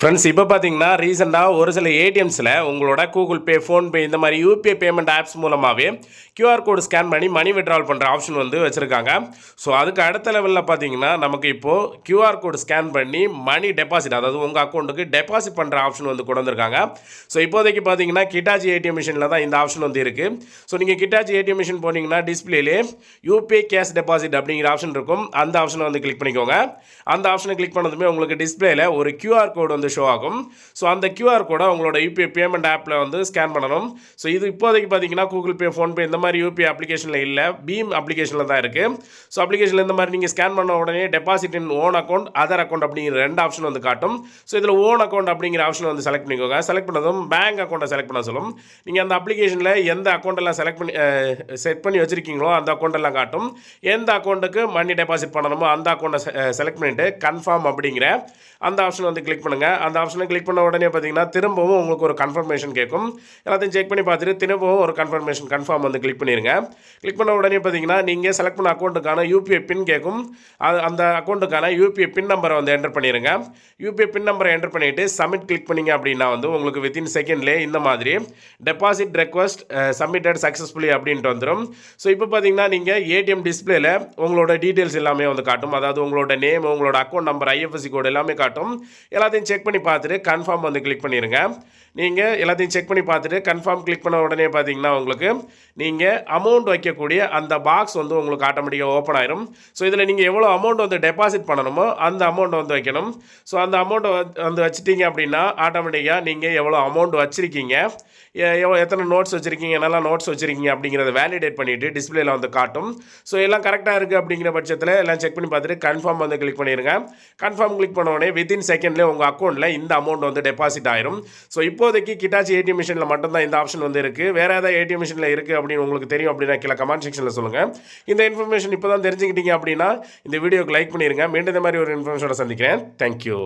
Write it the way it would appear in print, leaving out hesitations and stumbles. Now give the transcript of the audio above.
Friends இப்போ பார்த்தீங்கன்னா ரீசெண்டாக ஒரு சில ஏடிஎம்ஸில் உங்களோட கூகுள் பே, ஃபோன்பே இந்த மாதிரி யூபிஐ பேமெண்ட் ஆப்ஸ் மூலமாகவே கியூஆர் கோடு ஸ்கேன் பண்ணி மணி விட்ரால் பண்ணுற ஆப்ஷன் வந்து வச்சுருக்காங்க. ஸோ அதுக்கு அடுத்த லெவலில் பார்த்தீங்கன்னா நமக்கு இப்போது கியூஆர் கோடு ஸ்கேன் பண்ணி மணி டெபாசிட், அதாவது உங்கள் அக்கௌண்ட்டுக்கு டெபாசிட் பண்ணுற ஆப்ஷன் வந்து கொண்டு வந்திருக்காங்க. ஸோ இப்போதைக்கு பார்த்தீங்கன்னா கிட்டாச்சி ஏடிஎம் மிஷினில் தான் இந்த ஆப்ஷன் வந்து இருக்குது. ஸோ நீங்கள் கிட்டாச்சி ஏடிஎம் மிஷின் போனீங்கன்னா டிஸ்பிளேலே யூபிஐ கேஷ் டெபாசிட் அப்படிங்கிற ஆப்ஷன் இருக்கும். அந்த ஆப்ஷனை வந்து கிளிக் பண்ணிக்கோங்க. அந்த ஆப்ஷனை கிளிக் பண்ணதுமே உங்களுக்கு டிஸ்பிளேல ஒரு கியூஆர் கோடு வந்து ஷோ ஆகும். ஸோ அந்த கியூஆர் கோடை உங்களோட யூபிஐ பேமெண்ட் ஆப்பில் வந்து ஸ்கேன் பண்ணணும். ஸோ இது இப்போதைக்கு பார்த்தீங்கன்னா கூகுள் பே, ஃபோன்பே இந்த மாதிரி யூபிஐ அப்ளிகேஷனில் இல்லை, பீம் அப்ளிகேஷனில் தான் இருக்குது. ஸோ அப்ளிகேஷனில் இந்த மாதிரி நீங்கள் ஸ்கேன் பண்ண உடனே டெபாசிட் இன் ஓன் அக்கௌண்ட், அதர் அக்கௌண்ட் அப்படிங்கிற ரெண்டு ஆப்ஷன் வந்து காட்டும். ஸோ இதில் ஓன் அக்கௌண்ட் அப்படிங்கிற ஆப்ஷன் வந்து செலக்ட் பண்ணிக்கோங்க. செலக்ட் பண்ணதும் பேங்க் அக்கௌண்ட்டை செலக்ட் பண்ண சொல்லும். நீங்கள் அந்த அப்ளிகேஷனில் எந்த அக்கௌண்ட்டெல்லாம் செட் பண்ணி வச்சுருக்கீங்களோ அந்த அக்கௌண்ட்டெல்லாம் காட்டும். எந்த அக்கௌண்ட்டுக்கு மணி டெபாசிட் பண்ணணுமோ அந்த அக்கௌண்ட்டை செலக்ட் பண்ணிவிட்டு கன்ஃபார்ம் அப்படிங்கிற அந்த ஆப்ஷன் வந்து கிளிக் பண்ணுங்கள். அந்த ஆப்ஷனை கிளிக் பண்ண உடனே பார்த்தீங்கன்னா திரும்பவும் உங்களுக்கு ஒரு கன்ஃபர்மேஷன் கேட்கும். எல்லாத்தையும் செக் பண்ணி பார்த்துட்டு திரும்பவும் ஒரு கன்ஃபார்ம் வந்து கிளிக் பண்ணிடுங்க. கிளிக் பண்ண உடனே பார்த்தீங்கன்னா நீங்கள் செலக்ட் பண்ண அக்கௌண்ட்டுக்கான யூபிஐ பின் கேட்கும். அந்த அக்கௌண்ட்டுக்கான யூபிஐ பின் நம்பரை வந்து என்டர் பண்ணிடுங்க. யூபிஐ பின் நம்பரை என்டர் பண்ணிவிட்டு சப்மிட் கிளிக் பண்ணிங்க அப்படின்னா வந்து உங்களுக்கு வித்தின் செகண்ட்லேயே இந்த மாதிரி டெபாசிட் ரெக்வஸ்ட் சப்மிட்டட் சக்ஸஸ்ஃபுல்லி அப்படின்ட்டு வந்துடும். ஸோ இப்போ பார்த்தீங்கன்னா நீங்கள் ஏடிஎம் டிஸ்பிளேல உங்களோட டீட்டெயில்ஸ் எல்லாமே வந்து காட்டும். அதாவது உங்களோட நேம், உங்களோட அக்கௌண்ட் நம்பர், ஐஎஃப்எஸ்சி கோடு எல்லாமே காட்டும். எல்லாத்தையும் செக் பண்ணி பார்த்துட்டு கன்ஃபார்ம் வந்து கிளிக் பண்ணிடுங்க. நீங்கள் எல்லாத்தையும் செக் பண்ணி பார்த்துட்டு கன்ஃபார்ம் கிளிக் பண்ண உடனே பார்த்தீங்கன்னா உங்களுக்கு நீங்கள் அமௌண்ட் வைக்கக்கூடிய அந்த பாக்ஸ் வந்து உங்களுக்கு ஆட்டோமேட்டிக்காக ஓப்பன் ஆயிரும். ஸோ இதில் நீங்கள் எவ்வளோ அமௌண்ட் வந்து டெபாசிட் பண்ணணுமோ அந்த அமௌண்ட் வந்து வைக்கணும். ஸோ அந்த அமௌண்ட்டை வந்து வச்சுட்டீங்க அப்படின்னா ஆட்டோமேட்டிக்காக நீங்கள் எவ்வளோ அமௌண்ட் வச்சுருக்கீங்க, எத்தனை நோட்ஸ் வச்சுருக்கீங்க, என்னெல்லாம் நோட்ஸ் வச்சுருக்கீங்க அப்படிங்கிறத வேலிடேட் பண்ணிவிட்டு டிஸ்பிளேல வந்து காட்டும். ஸோ எல்லாம் கரெக்டாக இருக்குது அப்படிங்கிற பட்சத்தில் எல்லாம் செக் பண்ணி பார்த்துட்டு கன்ஃபார்ம் வந்து கிளிக் பண்ணிடுங்க. கன்ஃபார்ம் கிளிக் பண்ண உடனே வித்தின் செகண்ட்லேயே உங்கள் அக்கௌண்ட்டில் இந்த அமௌண்ட் வந்து டெபாசிட் ஆயிரும். ஸோ இப்போதைக்கு கிட்டாச்சி ஏடிஎம் மிஷினில் மட்டும்தான் இந்த ஆப்ஷன் வந்து இருக்குது. வேறு ஏதாவது ஏடிஎம் மிஷினில் இருக்குது அப்படின்னு உங்களுக்கு தெரியும் அப்படின்னா கீழே கமெண்ட் செக்ஷனில் சொல்லுங்கள். இந்த இன்ஃபர்மேஷன் இப்போ தான் தெரிஞ்சுக்கிட்டீங்க அப்படின்னா இந்த வீடியோக்கு லைக் பண்ணிடுங்க. மீண்டும் இந்த மாதிரி ஒரு இன்ஃபர்மேஷனோட சந்திக்கிறேன். தேங்க்யூ.